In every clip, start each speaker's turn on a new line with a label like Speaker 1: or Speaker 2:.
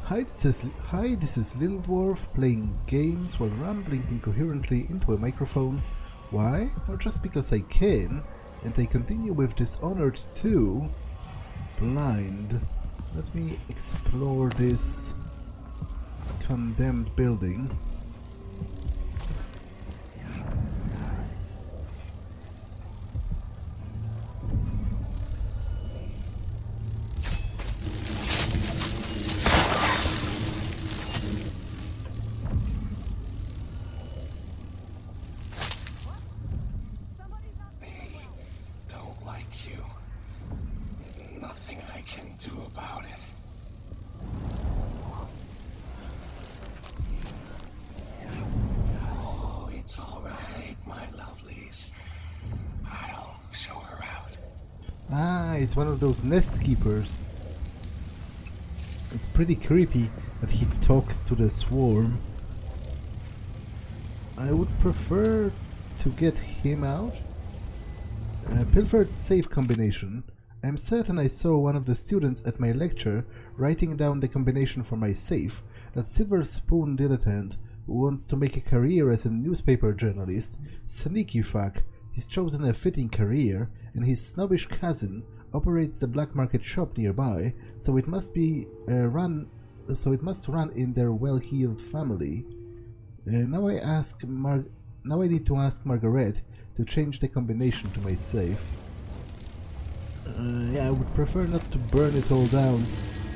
Speaker 1: Hi, this is Little Dwarf playing games while rambling incoherently into a microphone. Why? Well, just because I can, and I continue with Dishonored 2 blind. Let me explore this condemned building. It's one of those nest keepers. It's pretty creepy that he talks to the swarm. I would prefer to get him out. Pilfered safe combination. I'm certain I saw one of the students at my lecture writing down the combination for my safe. That silver spoon dilettante who wants to make a career as a newspaper journalist. Sneaky fuck. He's chosen a fitting career, and his snobbish cousin operates the black market shop nearby, so it must run in their well-heeled family. Now I need to ask Margaret to change the combination to my safe. Yeah, I would prefer not to burn it all down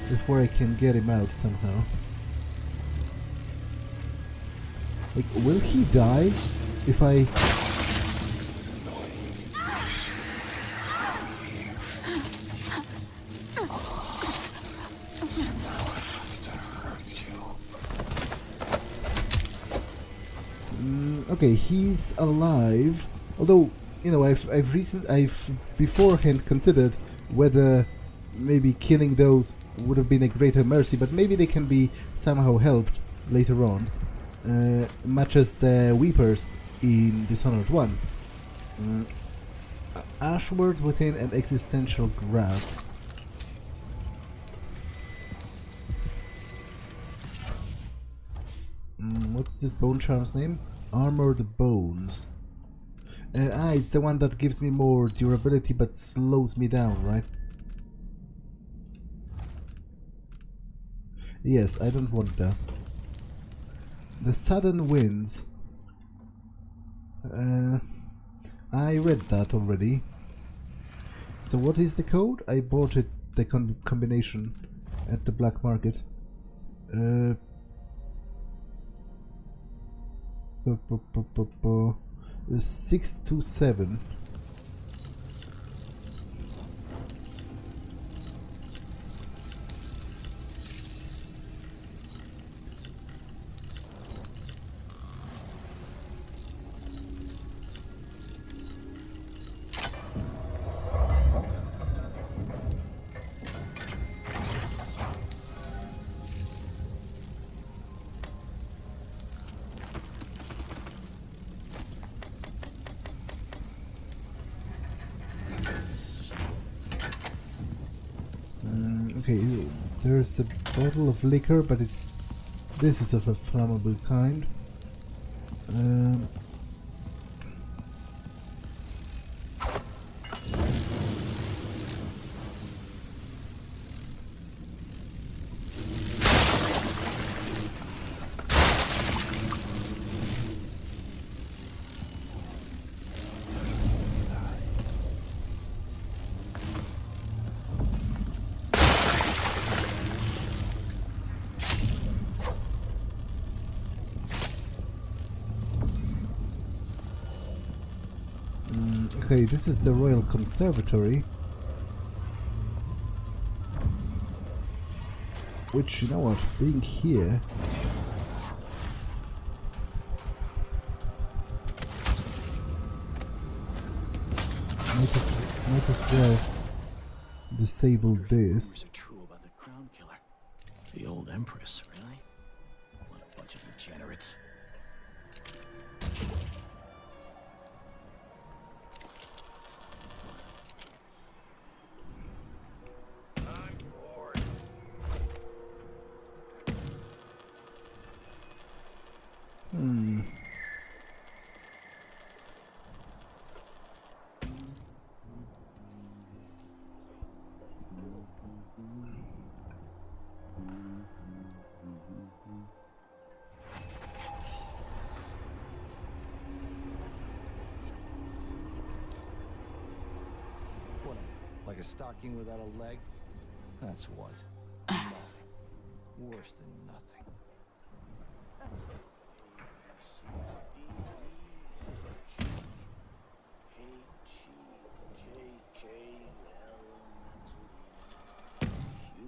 Speaker 1: before I can get him out somehow. Like, will he die if I... Okay, he's alive. Although, you know, I've beforehand considered whether maybe killing those would have been a greater mercy, but maybe they can be somehow helped later on, much as the Weepers in Dishonored 1. Ashwords within an existential graph. What's this bone charm's name? Armored Bones. It's the one that gives me more durability but slows me down, right? Yes, I don't want that. The Sudden Winds. I read that already. So what is the code? I bought it, the combination, at the black market. 627. Okay, there's a bottle of liquor, but this is of a flammable kind. Okay, this is the Royal Conservatory. Which, you know what, being here... might as well disable this.
Speaker 2: True about the crown killer. The old Empress, really? What a bunch of degenerates.
Speaker 3: a stocking without a leg? That's what. Nothing. Worse than nothing.
Speaker 2: Q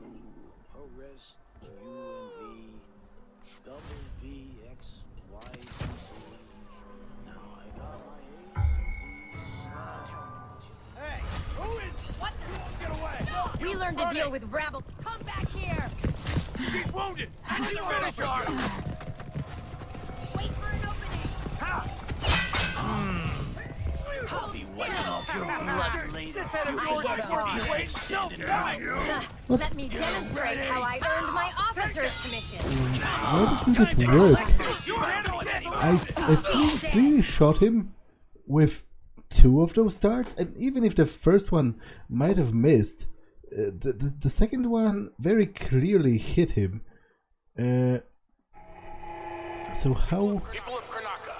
Speaker 2: and V, double V, X, Y, and Z. Now I got my A's and Z's. Hey, who is? What? You won't get away!
Speaker 4: We learned to deal with rabble. Come back here!
Speaker 2: She's wounded! Finish her!
Speaker 4: Wait for an opening!
Speaker 2: I'll be wiping off your blood later.
Speaker 4: This had Let me demonstrate how I earned my officer's commission.
Speaker 1: Why doesn't it work? I think we shot him with 2 of those darts, and even if the first one might have missed, the second one very clearly hit him. So how?
Speaker 5: People of Karnaka.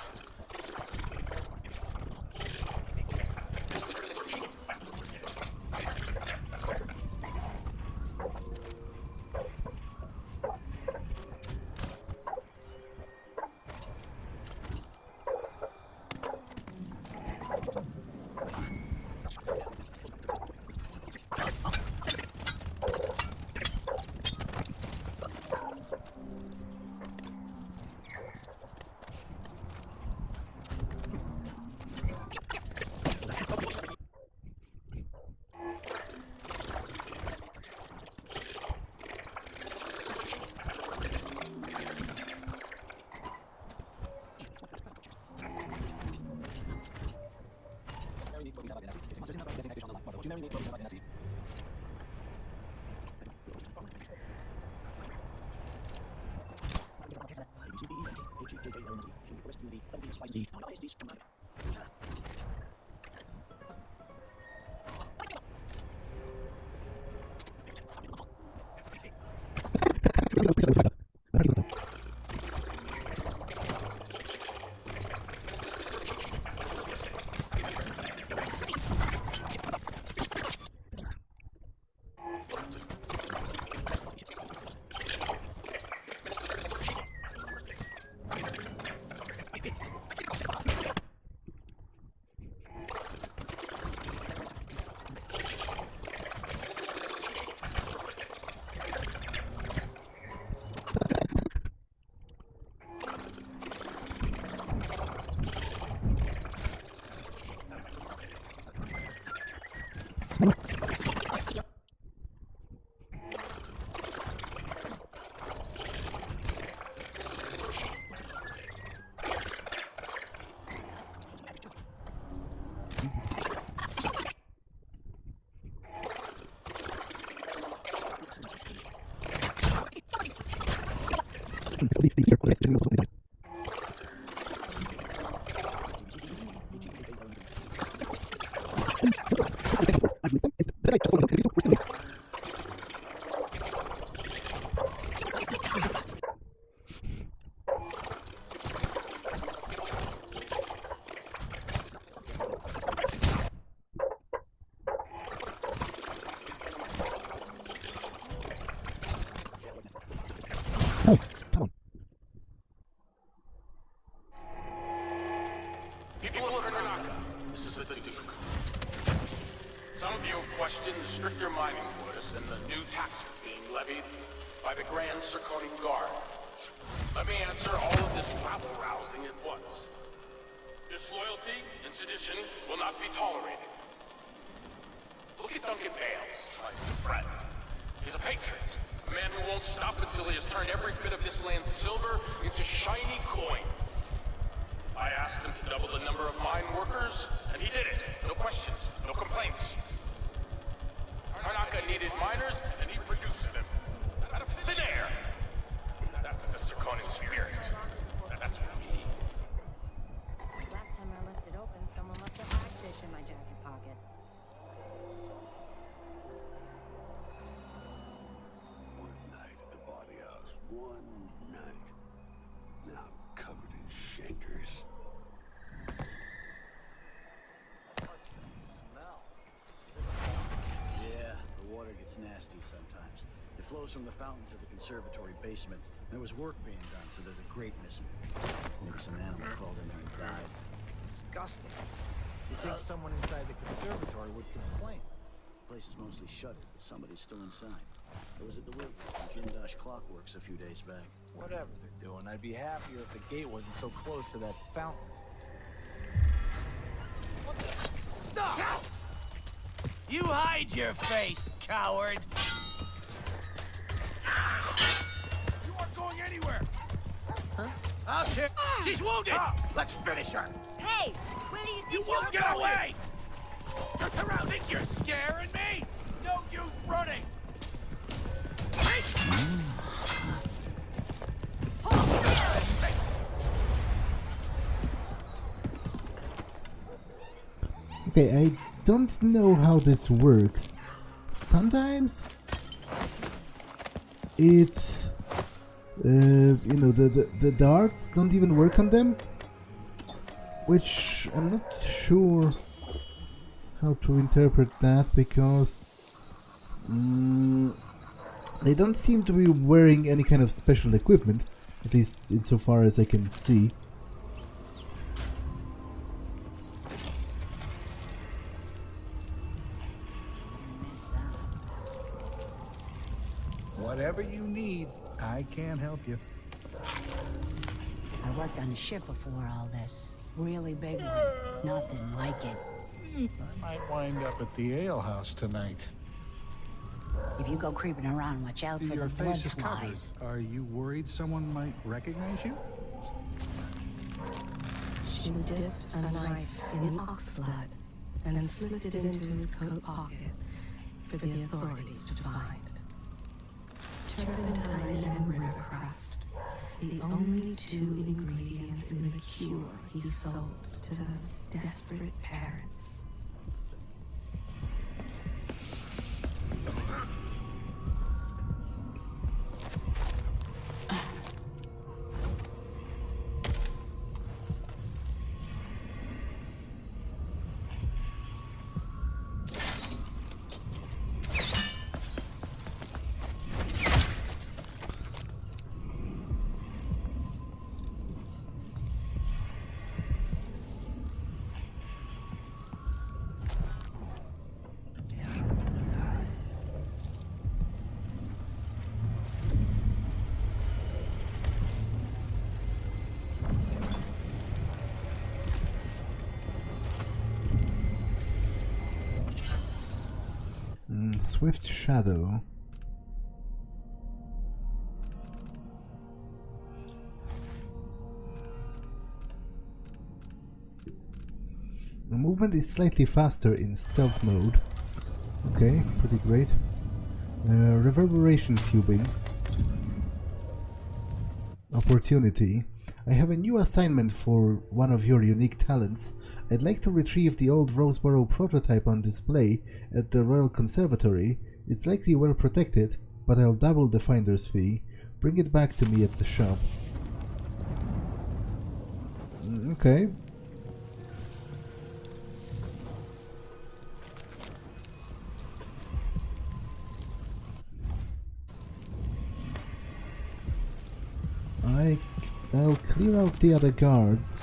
Speaker 2: from the fountain to the conservatory basement. There was work being done, so there's a grate missing. Maybe some animal crawled in there and died.
Speaker 3: Disgusting. You think someone inside the conservatory would complain?
Speaker 2: The place is mostly shuttered, but somebody's still inside. There was a delivery from Jim Clockworks a few days back.
Speaker 3: Whatever they're doing, I'd be happier if the gate wasn't so close to that fountain. What the? Stop!
Speaker 5: You hide your face, coward!
Speaker 3: You aren't going anywhere!
Speaker 5: I'll check. She's wounded! Let's finish her!
Speaker 4: Hey, where do you think
Speaker 5: You won't
Speaker 4: you're
Speaker 5: get
Speaker 4: going?
Speaker 5: away! You're surrounded! You're scaring me!
Speaker 3: No use running!
Speaker 1: Okay, I don't know how this works. Sometimes it's you know, the darts don't even work on them, which I'm not sure how to interpret that, because they don't seem to be wearing any kind of special equipment, at least insofar as I can see.
Speaker 6: Whatever you need, I can help you.
Speaker 7: I worked on a ship before all this. Really big one. Nothing like it.
Speaker 6: I might wind up at the ale house tonight.
Speaker 7: If you go creeping around, watch out for
Speaker 8: Your
Speaker 7: the
Speaker 8: face is covered.
Speaker 7: bloodflies.
Speaker 8: Are you worried someone might recognize you?
Speaker 9: She dipped a knife in oxblood and slipped it into his coat pocket for the authorities to find. Turpentine and river crust, the only two ingredients in the cure he sold to those desperate parents.
Speaker 1: Swift Shadow. The movement is slightly faster in stealth mode. Okay, pretty great. Reverberation tubing. Opportunity. I have a new assignment for one of your unique talents. I'd like to retrieve the old Roseboro prototype on display at the Royal Conservatory. It's likely well protected, but I'll double the finder's fee. Bring it back to me at the shop. Okay. I'll clear out the other guards.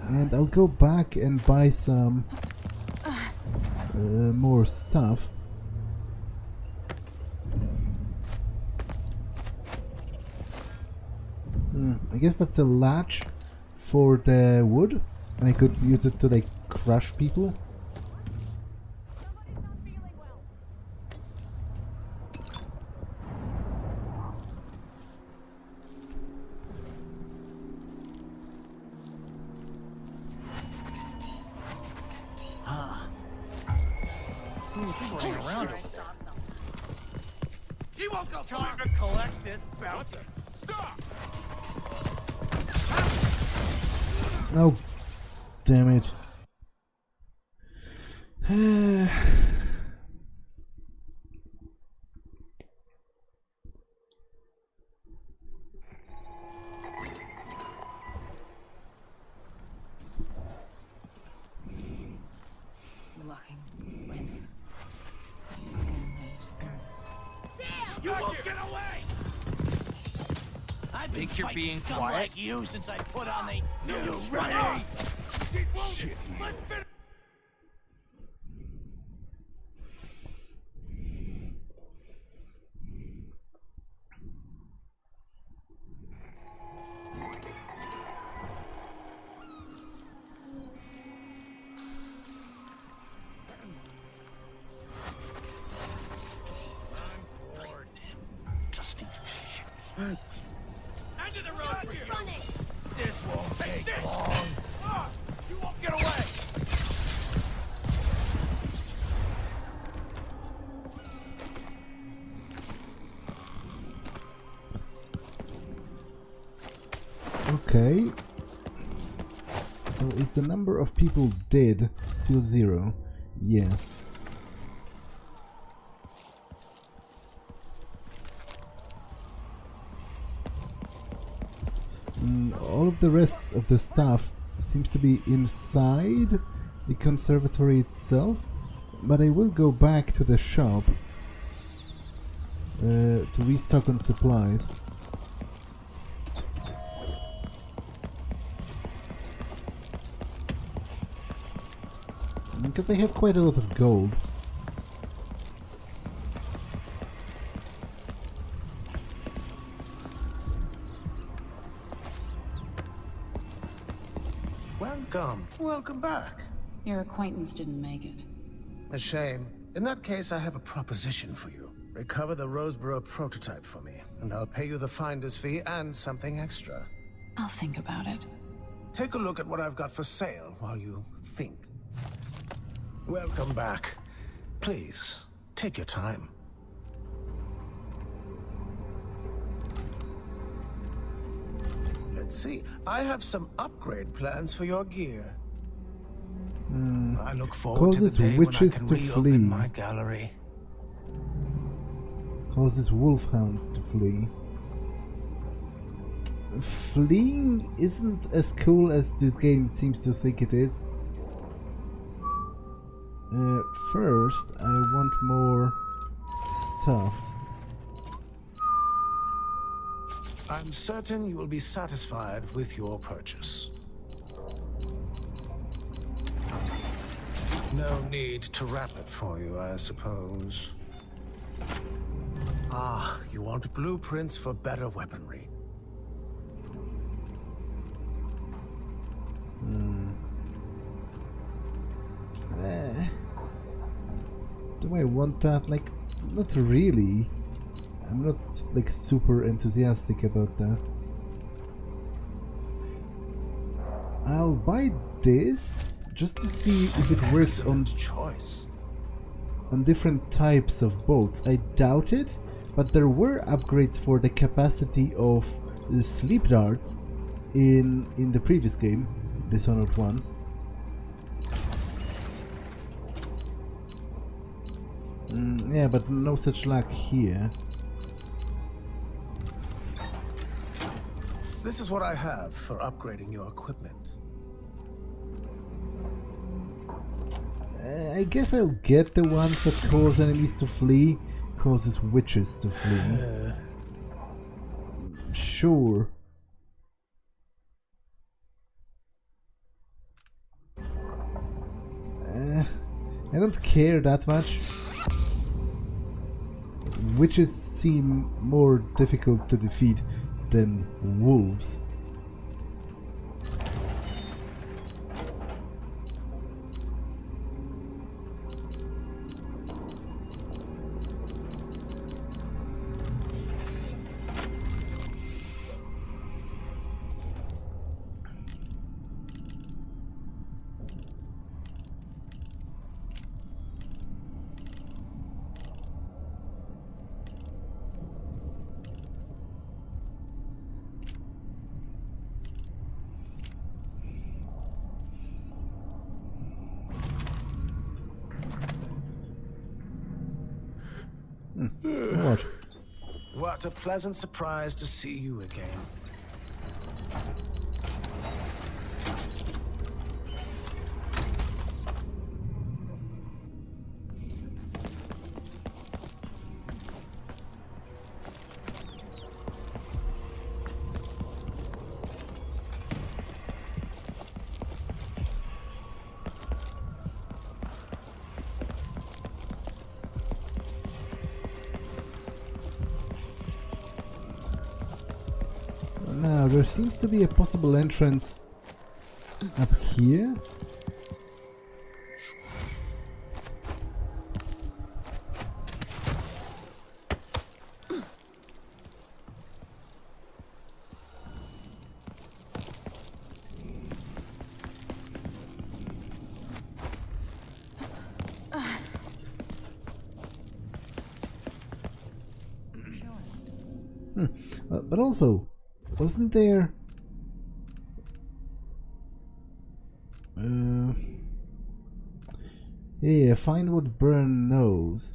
Speaker 1: And I'll go back and buy some more stuff. I guess that's a latch for the wood. I could use it to like crush people.
Speaker 5: She won't go far!
Speaker 3: Time to collect this bounty. Stop!
Speaker 1: Oh, damn it.
Speaker 7: looking when
Speaker 5: You won't get away! I've been
Speaker 3: Think you're
Speaker 5: fighting
Speaker 3: being
Speaker 5: scum
Speaker 3: quiet?
Speaker 5: like you since I put on the new ready. She's wounded. Let's finish. End of the road for you.
Speaker 4: Running.
Speaker 5: This won't take long. You won't get away.
Speaker 1: Okay. So is the number of people dead still 0? Yes. All of the rest of the stuff seems to be inside the conservatory itself, but I will go back to the shop to restock on supplies. Because I have quite a lot of gold.
Speaker 10: Welcome back.
Speaker 9: Your acquaintance didn't make it.
Speaker 10: A shame. In that case, I have a proposition for you. Recover the Roseboro prototype for me, and I'll pay you the finder's fee and something extra.
Speaker 9: I'll think about it.
Speaker 10: Take a look at what I've got for sale while you think. Welcome back. Please, take your time. Let's see. I have some upgrade plans for your gear. I look forward to the
Speaker 1: Causes
Speaker 10: day when I
Speaker 1: witches
Speaker 10: can
Speaker 1: to
Speaker 10: reopen
Speaker 1: flee.
Speaker 10: my gallery.
Speaker 1: Causes wolfhounds to flee. Fleeing isn't as cool as this game seems to think it is. First, I want more stuff.
Speaker 10: I'm certain you will be satisfied with your purchase. No need to wrap it for you, I suppose. Ah, you want blueprints for better weaponry.
Speaker 1: Do I want that? Like, not really. I'm not like super enthusiastic about that. I'll buy this just to see if it works on
Speaker 10: choice.
Speaker 1: On different types of bolts. I doubt it, but there were upgrades for the capacity of the sleep darts in the previous game, Dishonored 1. Yeah, but no such luck here.
Speaker 10: This is what I have for upgrading your equipment.
Speaker 1: I guess I'll get the ones that cause enemies to flee, causes witches to flee. Sure. I don't care that much. Witches seem more difficult to defeat than wolves. What?
Speaker 10: What a pleasant surprise to see you again.
Speaker 1: there seems to be a possible entrance up here. But also, wasn't there... yeah, find what Burn knows.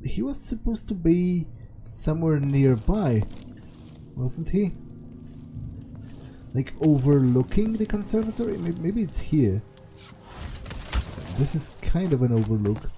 Speaker 1: He was supposed to be somewhere nearby, wasn't he? Like overlooking the conservatory? Maybe it's here. This is kind of an overlook.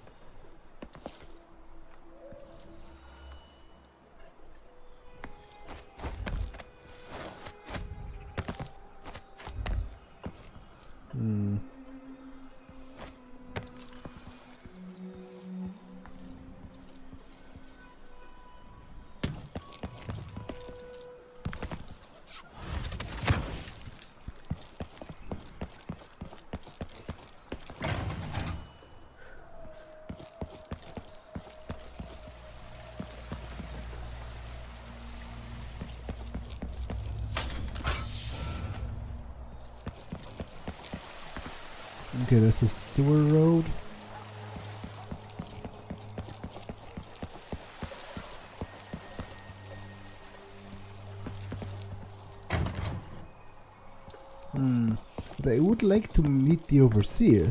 Speaker 1: Okay, there's a sewer road. But I would like to meet the overseer.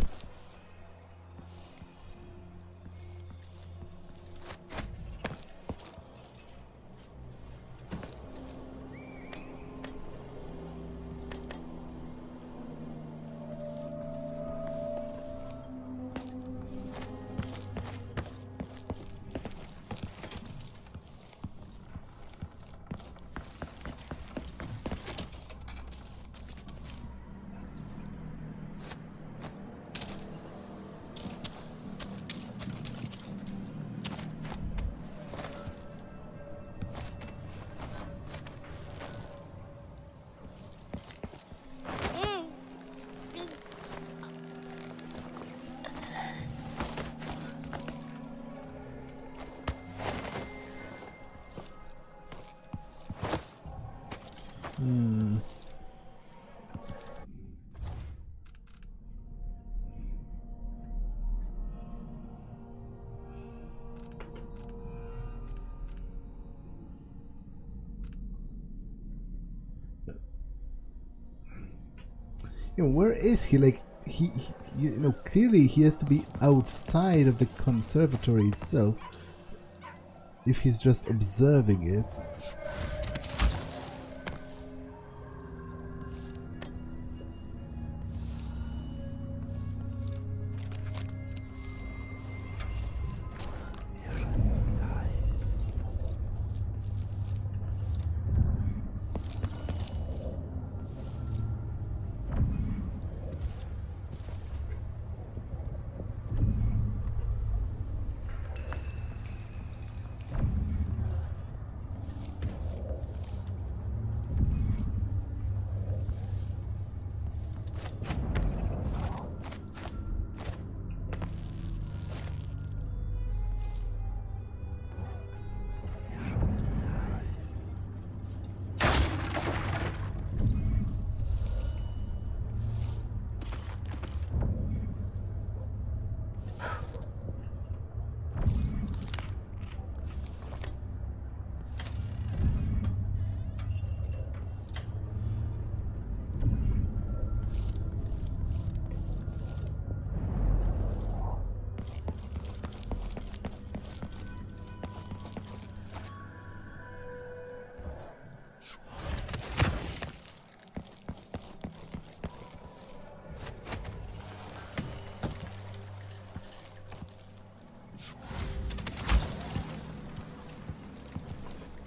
Speaker 1: You know, where is he? Like, he you know, clearly he has to be outside of the conservatory itself if he's just observing it.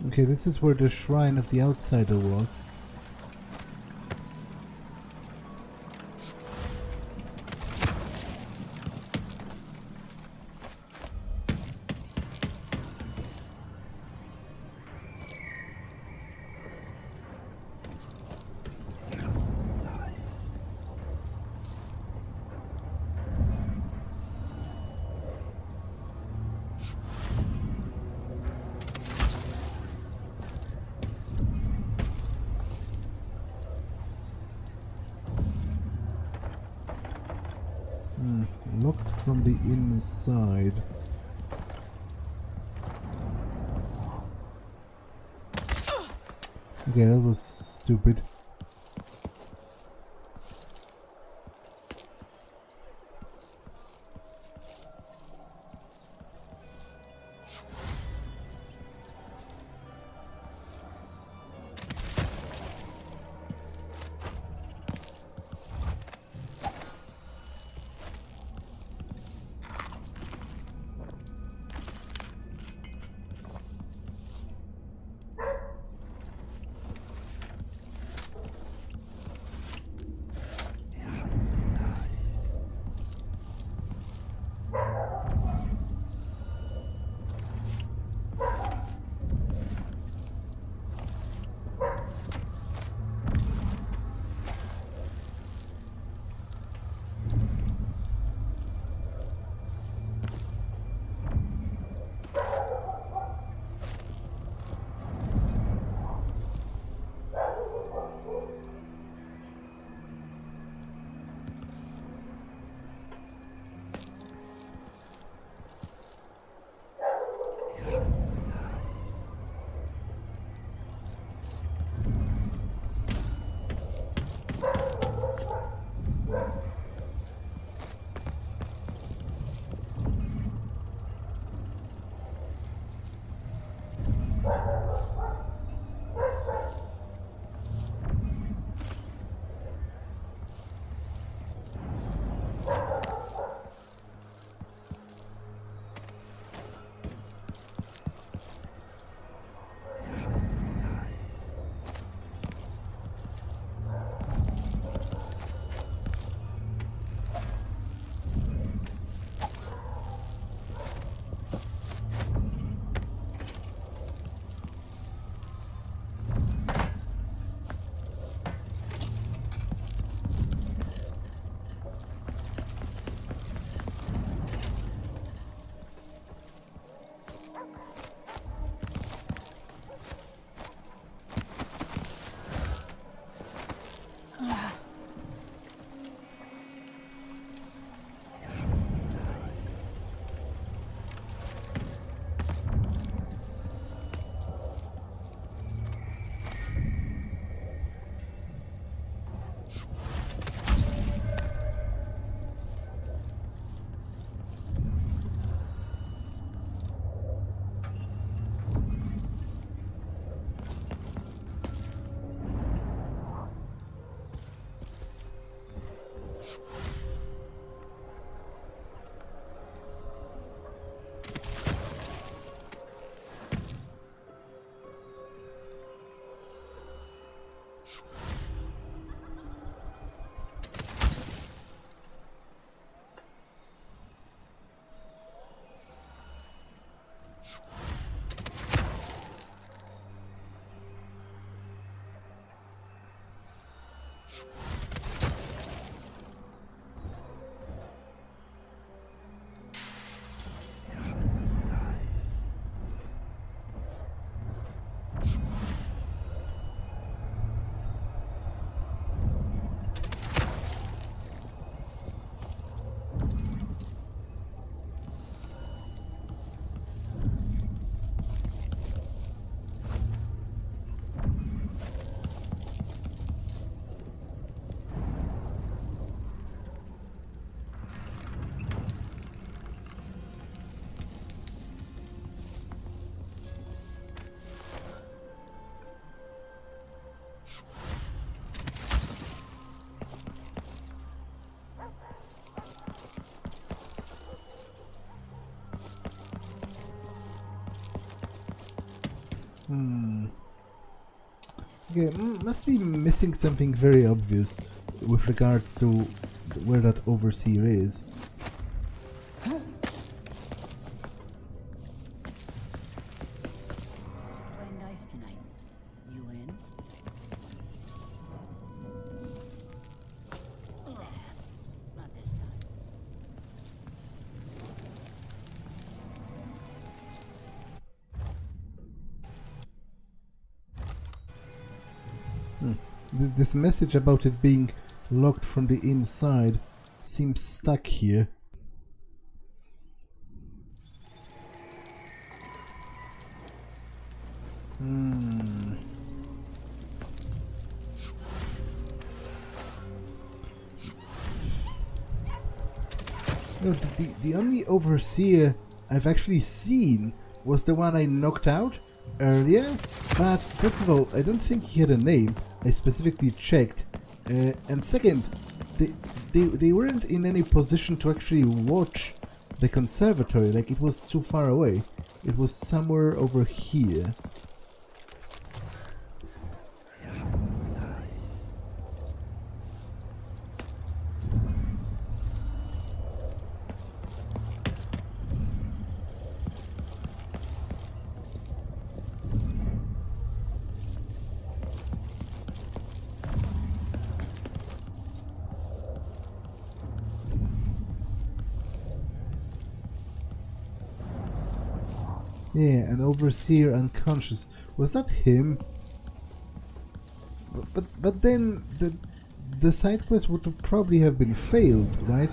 Speaker 1: Okay, this is where the Shrine of the Outsider was. Locked from the inside. Okay, that was stupid. Okay, must be missing something very obvious with regards to where that overseer is.
Speaker 7: Playing nice tonight. You in? Not this time.
Speaker 1: This message about it being locked from the inside seems stuck here. No, the only overseer I've actually seen was the one I knocked out earlier, but first of all, I don't think he had a name. I specifically checked, and second, they weren't in any position to actually watch the conservatory. Like, it was too far away. It was somewhere over here. Yeah, an overseer unconscious. Was that him? But then the side quest would have probably have been failed, right?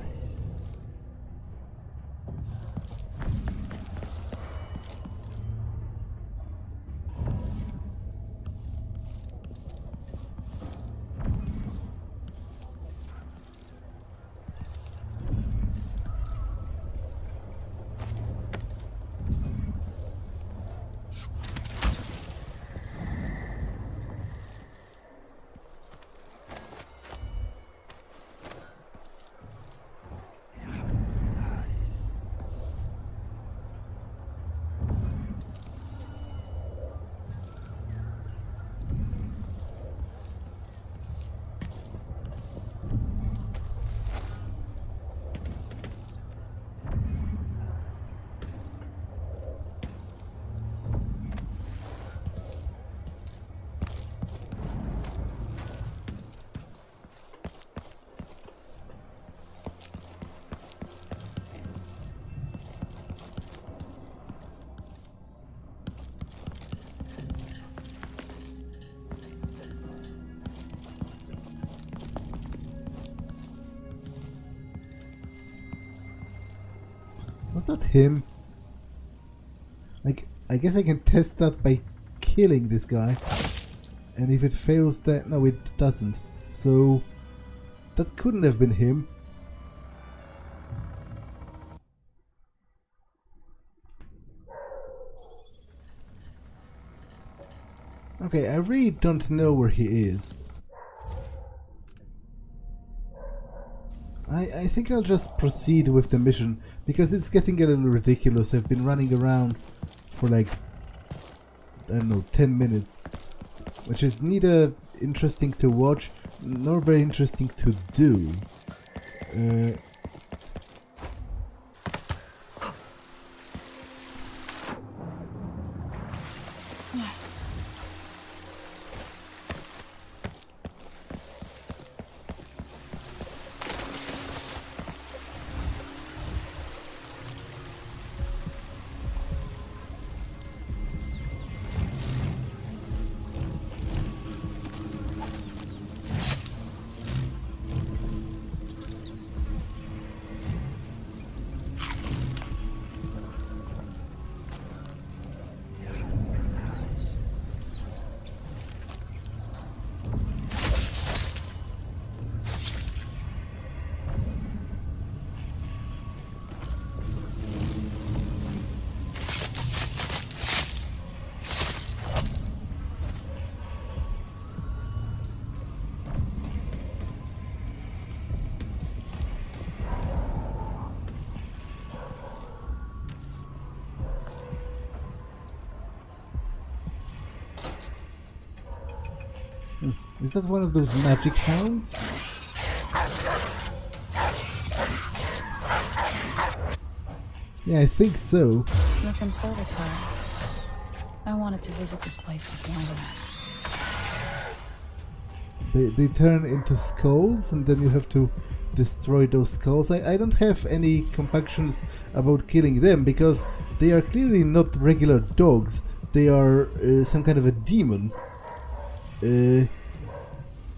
Speaker 1: Was that him? Like, I guess I can test that by killing this guy. And if it fails that... No, it doesn't. So... that couldn't have been him. Okay, I really don't know where he is. I think I'll just proceed with the mission, because it's getting a little ridiculous. I've been running around for like, I don't know, 10 minutes, which is neither interesting to watch nor very interesting to do. Is that one of those magic hounds? Yeah, I think so.
Speaker 11: The conservatory. I wanted to visit this place before that.
Speaker 1: They turn into skulls, and then you have to destroy those skulls. I don't have any compunctions about killing them, because they are clearly not regular dogs. They are some kind of a demon.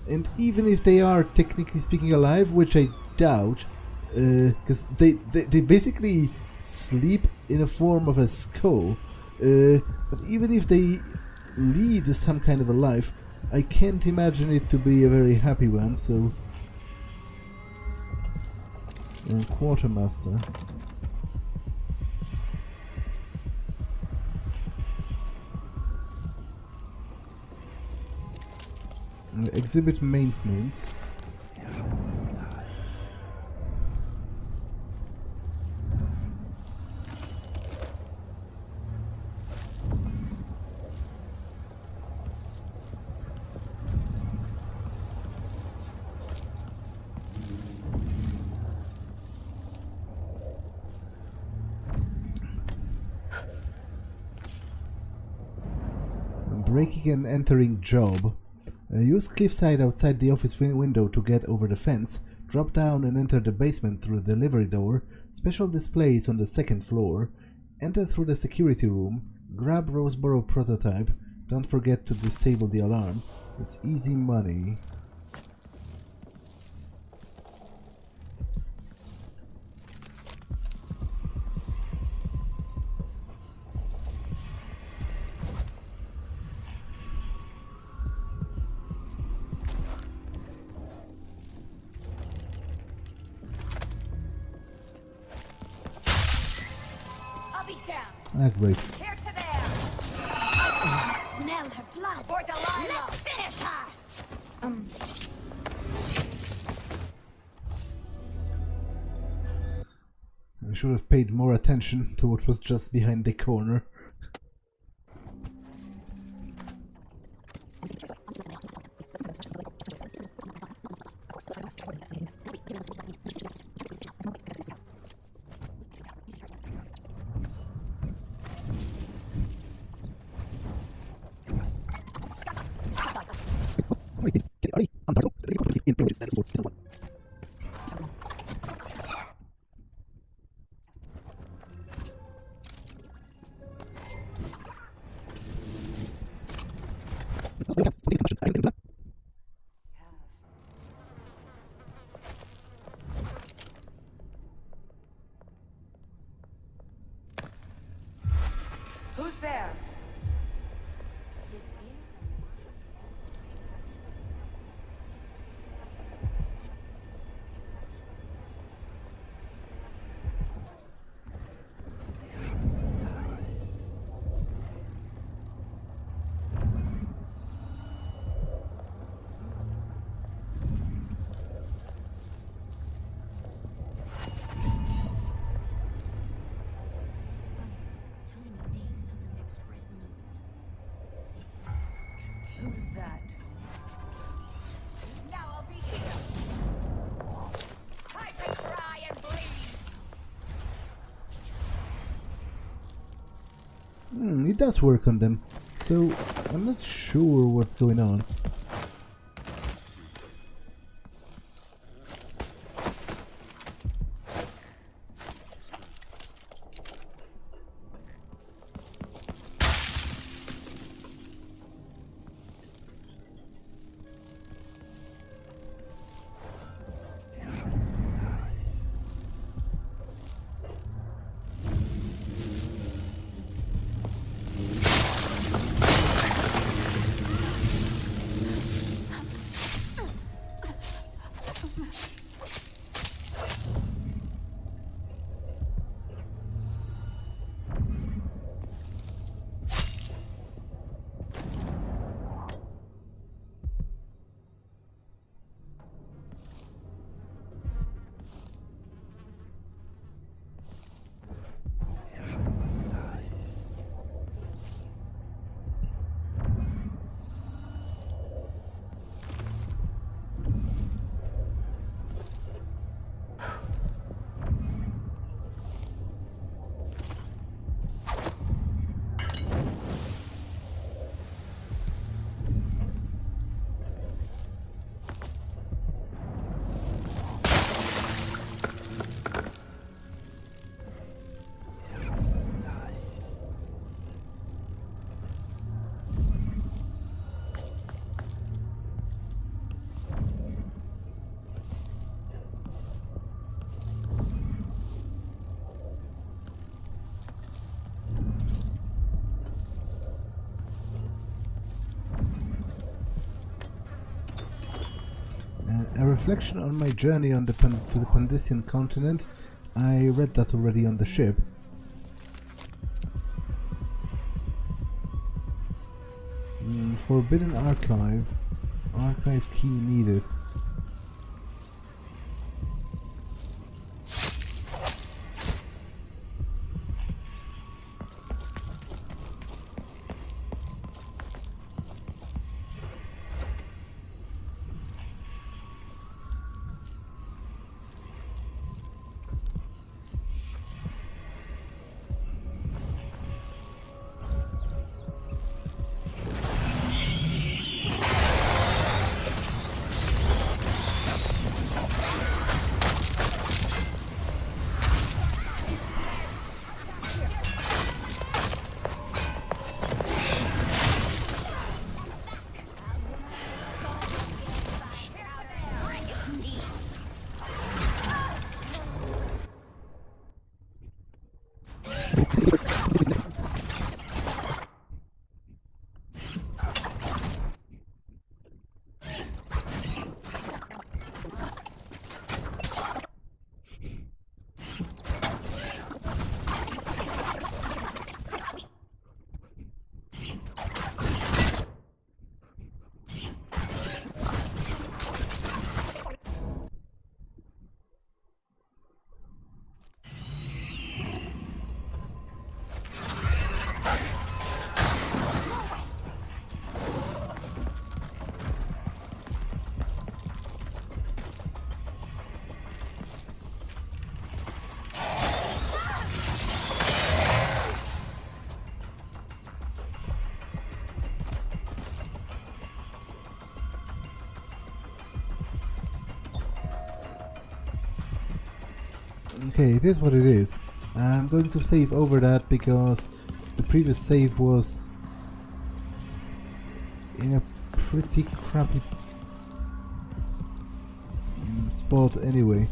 Speaker 1: And even if they are technically speaking alive, which I doubt, because they basically sleep in a form of a skull. But even if they lead some kind of a life, I can't imagine it to be a very happy one, so... Quartermaster. Exhibit maintenance. Breaking and entering job. Use cliffside outside the office window to get over the fence. Drop down and enter the basement through the delivery door. Special displays on the second floor. Enter through the security room. Grab Roseboro prototype. Don't forget to disable the alarm. It's easy money. Ah, great.
Speaker 4: Here to there. Smell her blood. For Delilah. Let's finish her.
Speaker 1: I should have paid more attention to what was just behind the corner.
Speaker 4: Who's there? Who's that? Now I'll be here. Time to cry and bleed.
Speaker 1: It does work on them, so I'm not sure what's going on. reflection on my journey on the to the Pandician continent. I read that already on the ship. Forbidden archive. Archive key needed. Okay, it is what it is. I'm going to save over that because the previous save was in a pretty crappy spot anyway.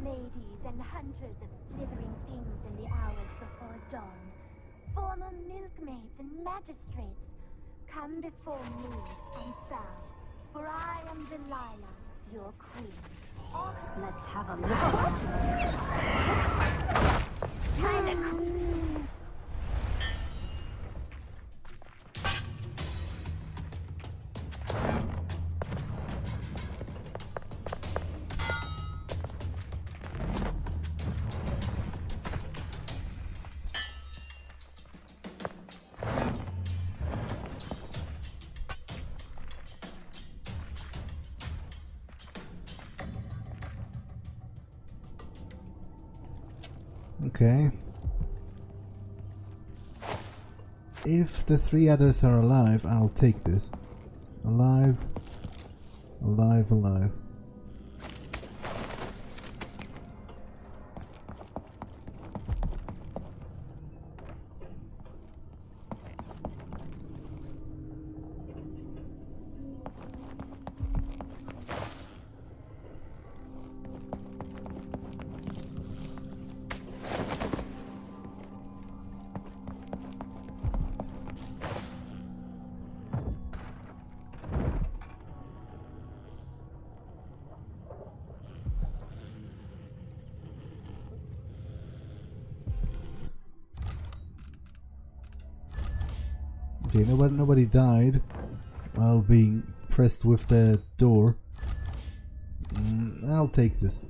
Speaker 4: Ladies and hunters of slithering things in the hours before dawn, former milkmaids and magistrates, come before me and serve, for I am Delilah, your queen. Let's have a look. Kinda cool.
Speaker 1: Okay. If the three others are alive, I'll take this. Alive. Alive, alive. Okay, nobody died while being pressed with the door. I'll take this.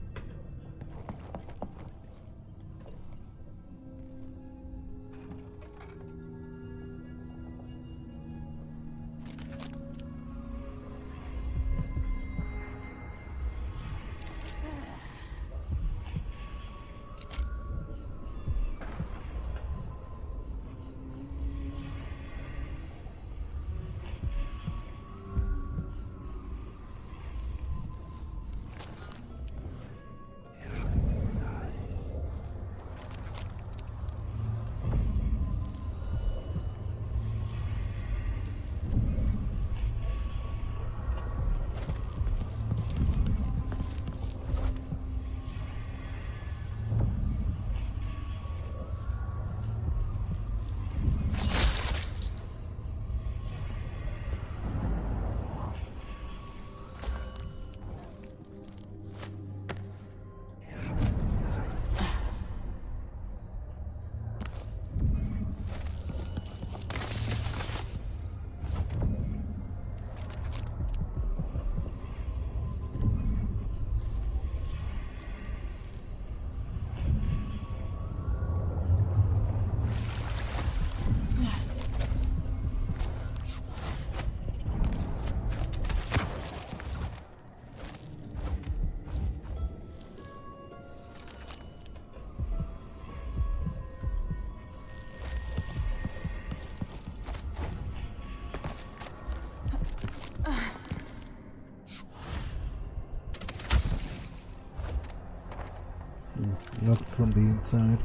Speaker 1: Locked from the inside.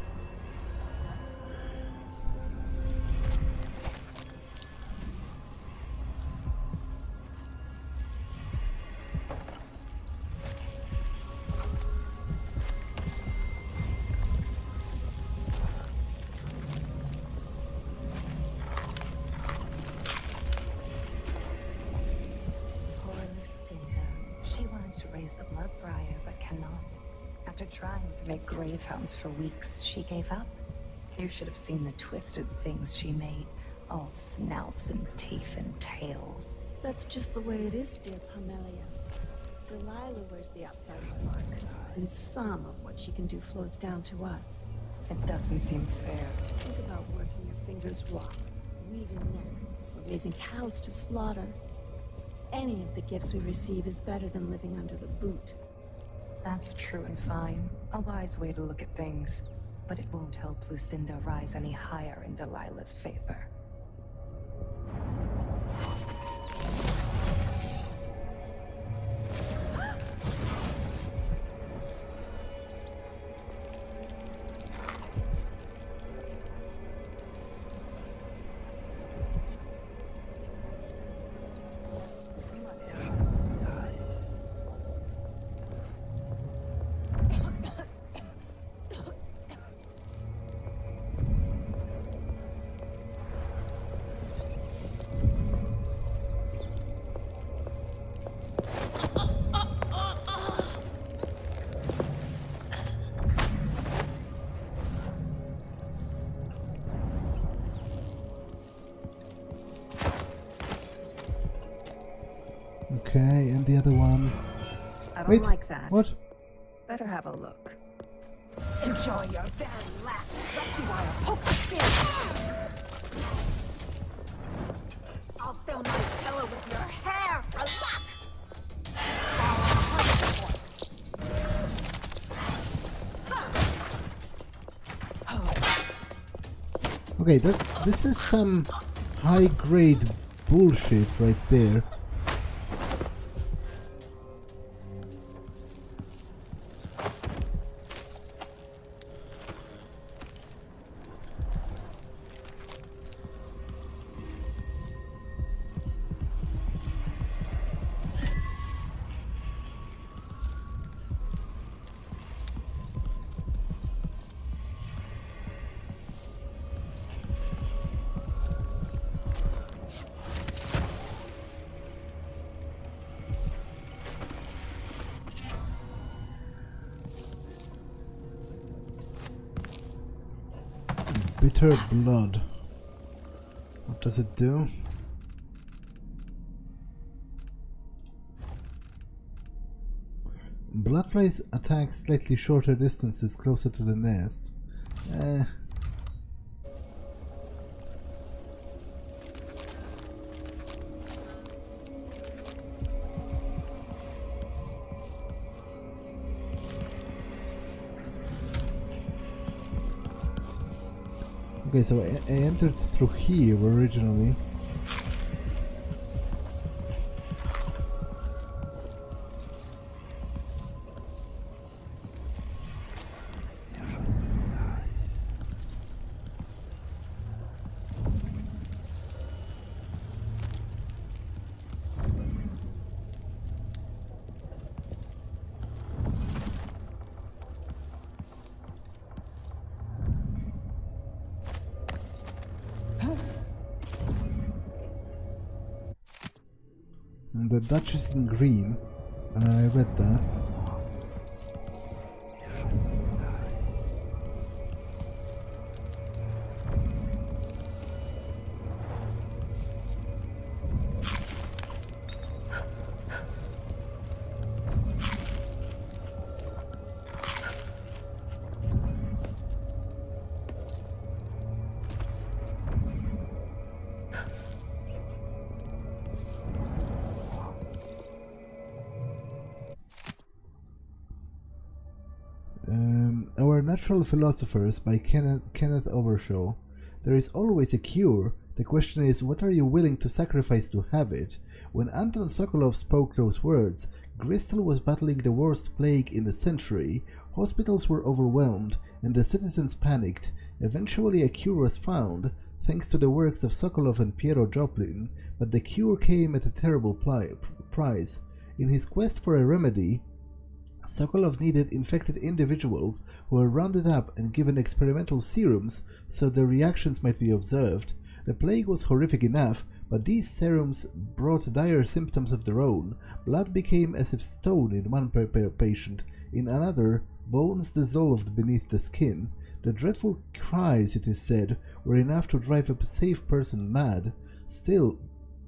Speaker 12: Make grave hounds for weeks, she gave up. You should have seen the twisted things she made. All snouts and teeth and tails.
Speaker 13: That's just the way it is, dear Parmelia. Delilah wears the outsider's mark, and some of what she can do flows down to us.
Speaker 12: It doesn't seem fair.
Speaker 13: Think about working your fingers raw, weaving nets, or raising cows to slaughter. Any of the gifts we receive is better than living under the boot.
Speaker 12: That's true and fine. A wise way to look at things. But it won't help Lucinda rise any higher in Delilah's favor.
Speaker 1: Okay, and the other one.
Speaker 13: I don't
Speaker 1: Wait,
Speaker 13: like that.
Speaker 1: What?
Speaker 13: Better have a look.
Speaker 7: Enjoy your very last rusty wire poke skin. I'll fill my pillow with your hair for luck.
Speaker 1: Okay, this is some high-grade bullshit right there. Bitter blood. What does it do? Bloodflies attack slightly shorter distances closer to the nest. Okay, so I entered through here originally. The Dutch is in green. I read that. Our Natural Philosophers by Kenneth Overshaw. There is always a cure. The question is, what are you willing to sacrifice to have it? When Anton Sokolov spoke those words, Gristel was battling the worst plague in the century. Hospitals were overwhelmed, and the citizens panicked. Eventually a cure was found, thanks to the works of Sokolov and Piero Joplin, but the cure came at a terrible price. In his quest for a remedy, Sokolov needed infected individuals who were rounded up and given experimental serums so their reactions might be observed. The plague was horrific enough, but these serums brought dire symptoms of their own. Blood became as if stone in one patient, in another, bones dissolved beneath the skin. The dreadful cries, it is said, were enough to drive a safe person mad. Still,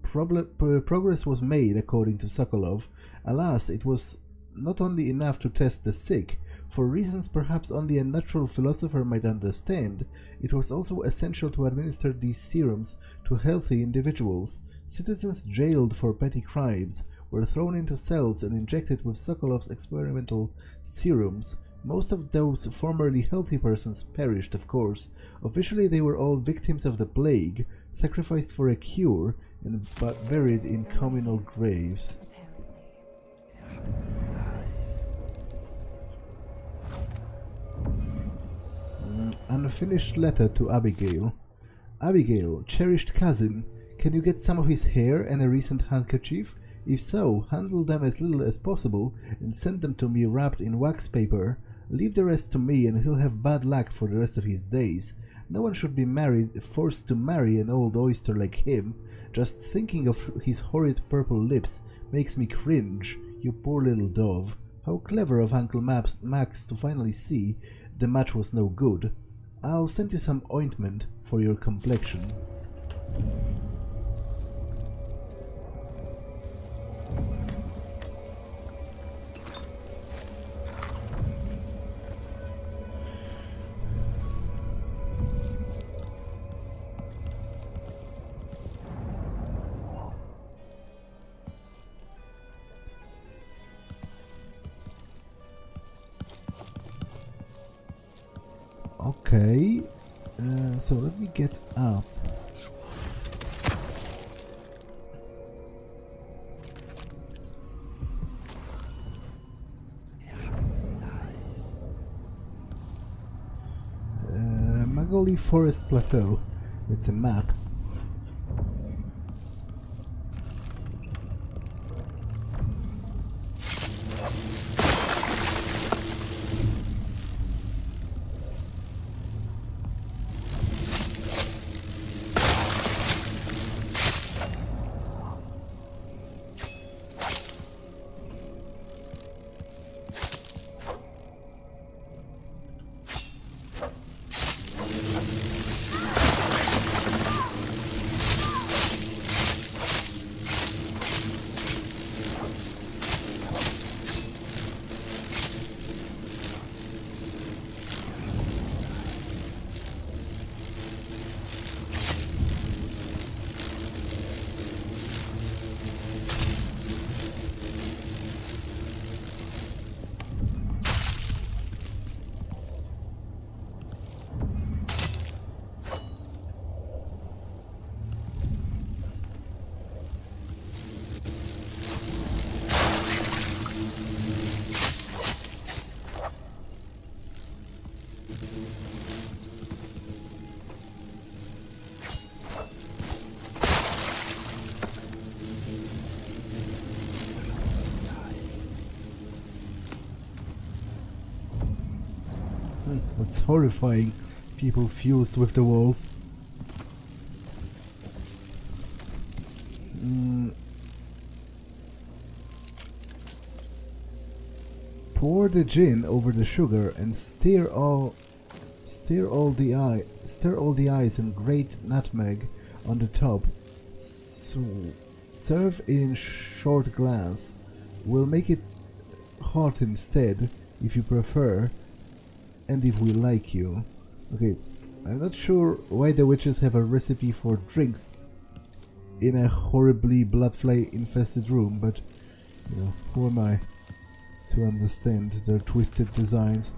Speaker 1: progress was made, according to Sokolov. Alas, it was not only enough to test the sick. For reasons perhaps only a natural philosopher might understand, it was also essential to administer these serums to healthy individuals. Citizens jailed for petty crimes were thrown into cells and injected with Sokolov's experimental serums. Most of those formerly healthy persons perished, of course. Officially they were all victims of the plague, sacrificed for a cure, and buried in communal graves. Unfinished letter to Abigail. Abigail, cherished cousin, can you get some of his hair and a recent handkerchief? If so, handle them as little as possible and send them to me wrapped in wax paper. Leave the rest to me and he'll have bad luck for the rest of his days. No one should be forced to marry an old oyster like him. Just thinking of his horrid purple lips makes me cringe, you poor little dove. How clever of Uncle Max to finally see the match was no good. I'll send you some ointment for your complexion. Okay, so let me get up. Magoli Forest Plateau. It's a map. It's horrifying. People fused with the walls. Pour the gin over the sugar and stir all the ice and grate nutmeg on the top. So serve in short glass. We'll make it hot instead, if you prefer, and if we like you. Okay, I'm not sure why the witches have a recipe for drinks in a horribly bloodfly infested room, but you know, who am I to understand their twisted designs?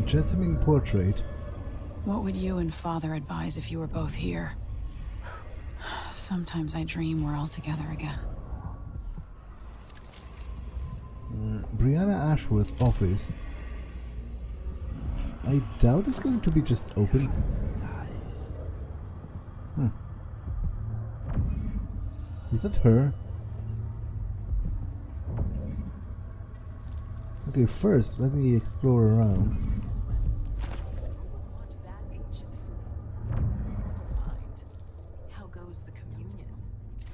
Speaker 1: Jessamine portrait.
Speaker 11: What would you and Father advise if you were both here? Sometimes I dream we're all together again.
Speaker 1: Brianna Ashworth's office. I doubt it's going to be just open. Is that her? Okay, first let me explore around.
Speaker 14: How goes the communion?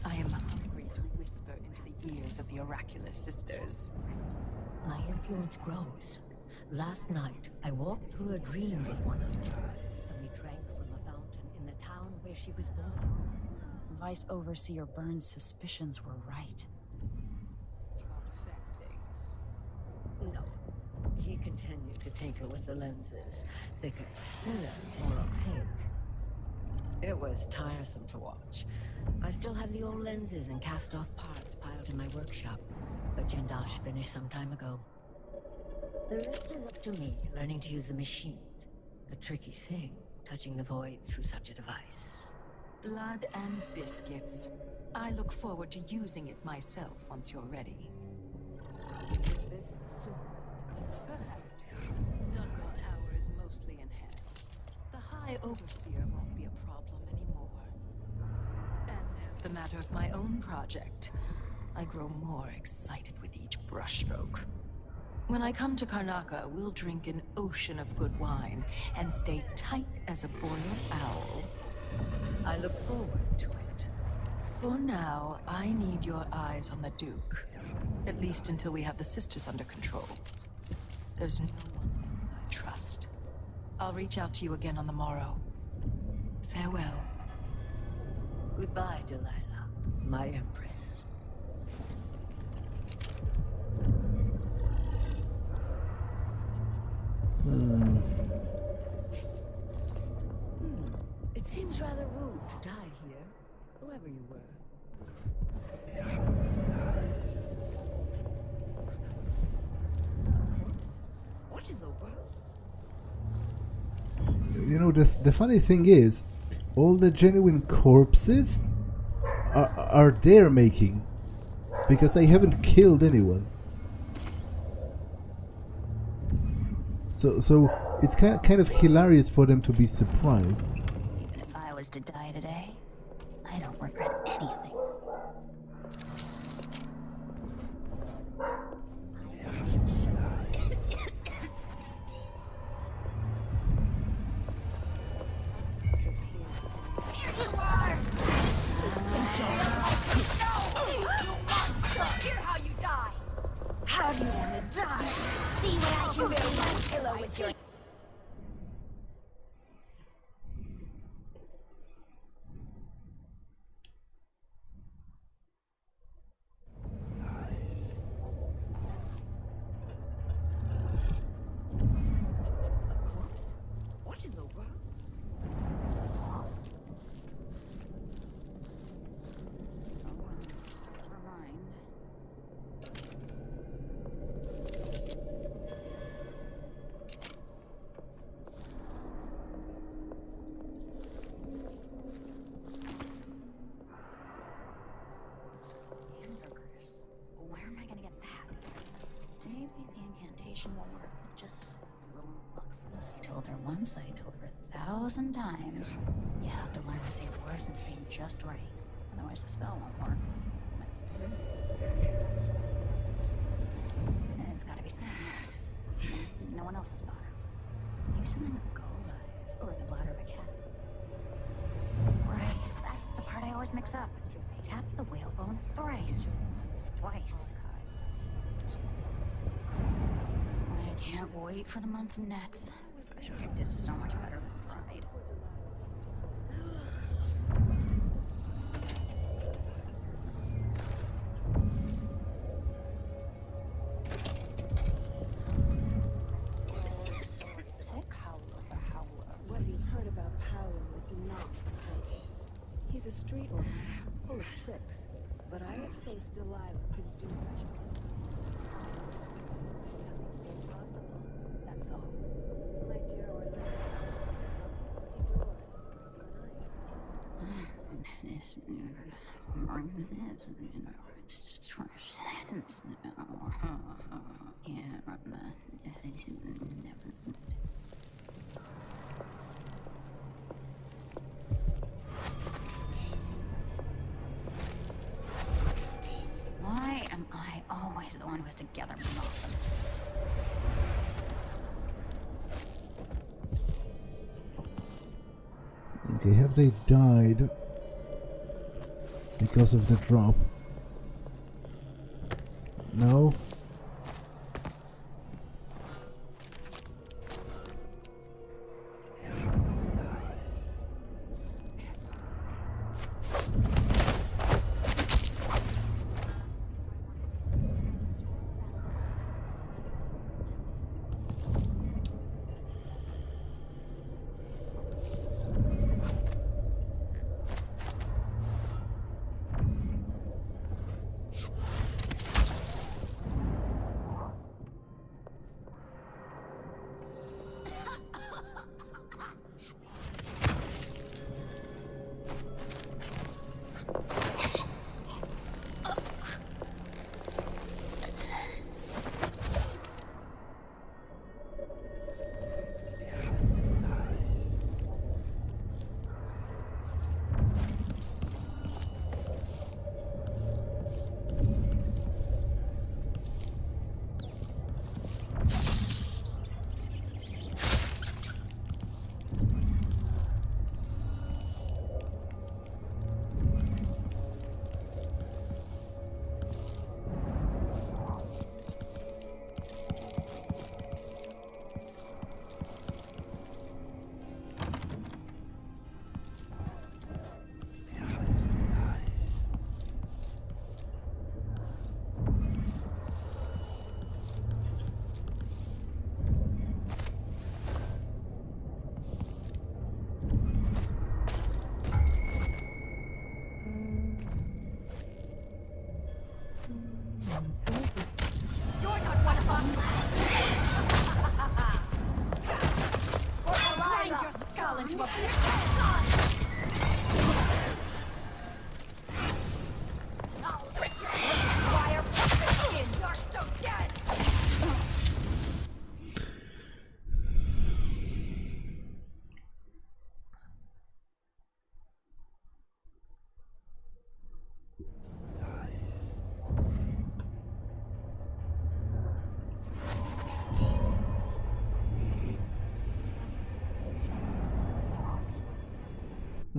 Speaker 14: I am hungry to whisper into the ears of the oracular sisters.
Speaker 15: My influence grows. Last night, I walked through a dream with one of them, and we drank from a fountain in the town where she was born.
Speaker 11: Vice Overseer Burns' suspicions were right.
Speaker 15: No. He continued to tinker with the lenses, thicker, thinner, more opaque. It was tiresome to watch. I still have the old lenses and cast-off parts piled in my workshop, but Jindash finished some time ago. The rest is up to me, learning to use the machine. A tricky thing, touching the void through such a device.
Speaker 14: Blood and biscuits. I look forward to using it myself once you're ready.
Speaker 15: Visit soon.
Speaker 14: Perhaps. Stunwell Tower is mostly in hand. The High Overseer won't be a problem anymore. And there's the matter of my own project. I grow more excited with each brushstroke. When I come to Karnaca, we'll drink an ocean of good wine and stay tight as a boiled owl.
Speaker 15: I look forward to it.
Speaker 14: For now, I need your eyes on the Duke. At least until we have the sisters under control. There's no one else I trust. I'll reach out to you again on the morrow. Farewell.
Speaker 15: Goodbye, Delilah, my Empress. It seems rather rude to die here, whoever you were. What in the world?
Speaker 1: You know, the funny thing is, all the genuine corpses are their making, because I haven't killed anyone. So it's kind of hilarious for them to be surprised.
Speaker 16: If I was to die today, I don't regret anything.
Speaker 4: How do you want to die? See what I can do in my pillow with your...
Speaker 15: What in the world?
Speaker 16: Never mind. Hamburgers. Where am I gonna get that? Maybe the incantation will work with just a little luck from this. I told her once, I told her 1,000 times. You have to learn to say the words and sing just right. Otherwise the spell won't work. And it's gotta be something nice. Something no one else has thought of. Maybe something with gold eyes. Or the bladder of a cat. Thrice. That's the part I always mix up. Tap the whalebone thrice. Twice. I can't wait for the month of nets. Fresh picked is so much better than fried.
Speaker 13: What you've heard about Paolo is not so. He's a street order, full of tricks. But I had faith Delilah could do such a thing.
Speaker 12: Doesn't seem possible, that's all.
Speaker 16: lives, you know, it's just for sense, you know. Why am I always the one who has to gather my awesome?
Speaker 1: Okay, have they died because of the drop? No?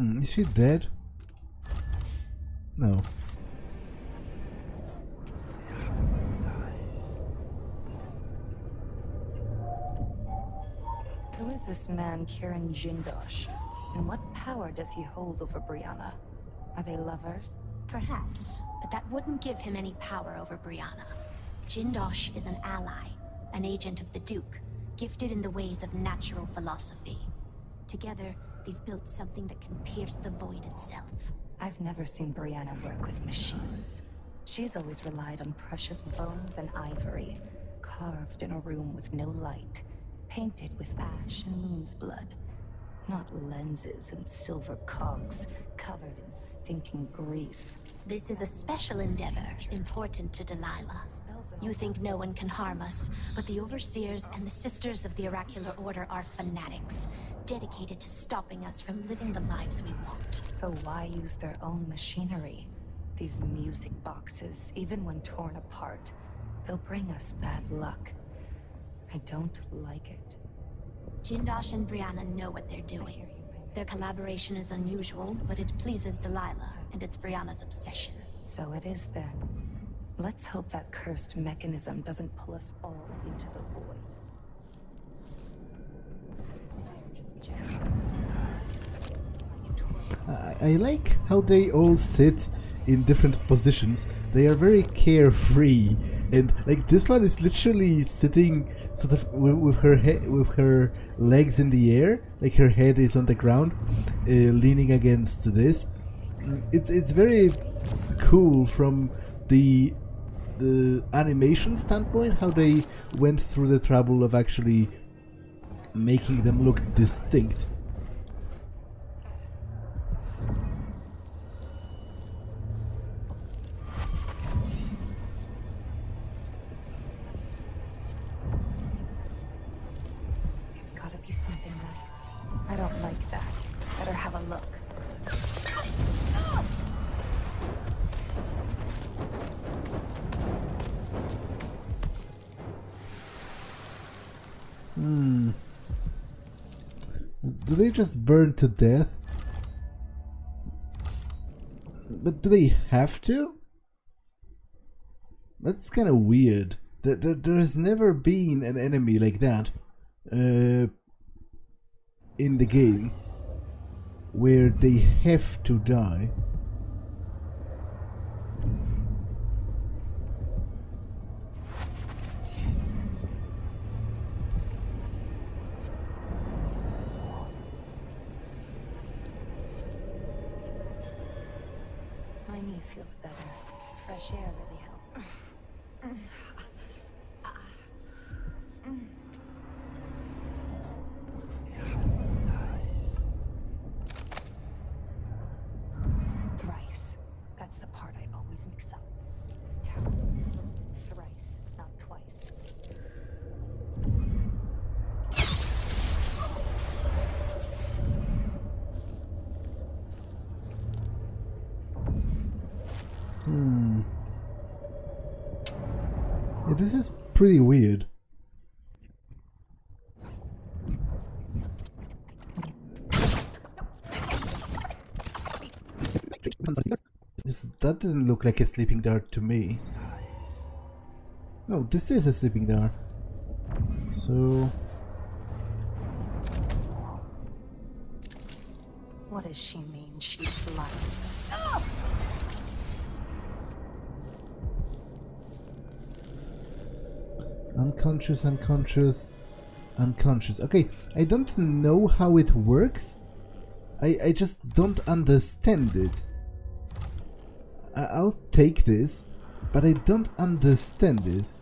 Speaker 1: Is she dead? No.
Speaker 12: Who is this man, Kieran Jindosh? And what power does he hold over Brianna? Are they lovers?
Speaker 17: Perhaps, but that wouldn't give him any power over Brianna. Jindosh is an ally, an agent of the Duke, gifted in the ways of natural philosophy. Together, they've built something that can pierce the void itself.
Speaker 12: I've never seen Brianna work with machines. She's always relied on precious bones and ivory, carved in a room with no light, painted with ash and moon's blood. Not lenses and silver cogs, covered in stinking grease.
Speaker 17: This is a special endeavor, important to Delilah. You think no one can harm us, but the Overseers and the Sisters of the Oracular Order are fanatics, dedicated to stopping us from living the lives we want.
Speaker 12: So why use their own machinery? These music boxes, even when torn apart, they'll bring us bad luck. I don't like it.
Speaker 17: Jindosh and Brianna know what they're doing. Their collaboration is unusual, but it pleases Delilah, and it's Brianna's obsession.
Speaker 12: So it is then. Let's hope that cursed mechanism doesn't pull us all into the void.
Speaker 1: I like how they all sit in different positions. They are very carefree, and like this one is literally sitting sort of with her head, with her legs in the air, like her head is on the ground, leaning against this. It's very cool from the animation standpoint, how they went through the trouble of actually making them look distinct. Do they just burn to death? But do they have to? That's kind of weird. There has never been an enemy like that in the game where they have to die.
Speaker 12: My knee feels better. Fresh air really helps. Thrice. That's the part I always mix up. Thrice, not twice.
Speaker 1: Yeah, this is pretty weird. That didn't look like a sleeping dart to me. No, this is a sleeping dart. So...
Speaker 12: What does she mean she's lying?
Speaker 1: Unconscious, unconscious, unconscious. Okay, I don't know how it works. I just don't understand it. I'll take this, but I don't understand it.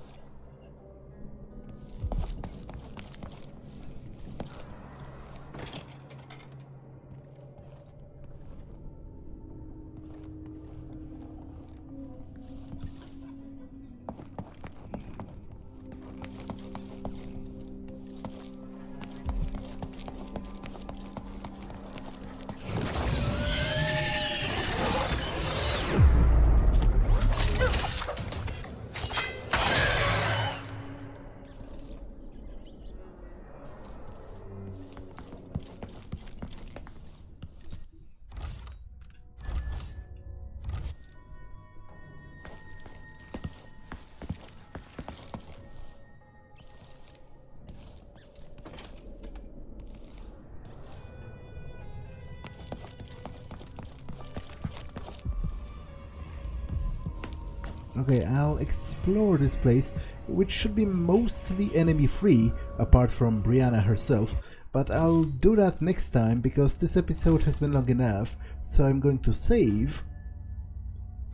Speaker 1: Okay, I'll explore this place, which should be mostly enemy-free, apart from Brianna herself, but I'll do that next time, because this episode has been long enough, so I'm going to save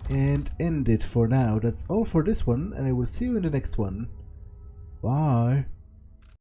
Speaker 1: and end it for now. That's all for this one, and I will see you in the next one. Bye!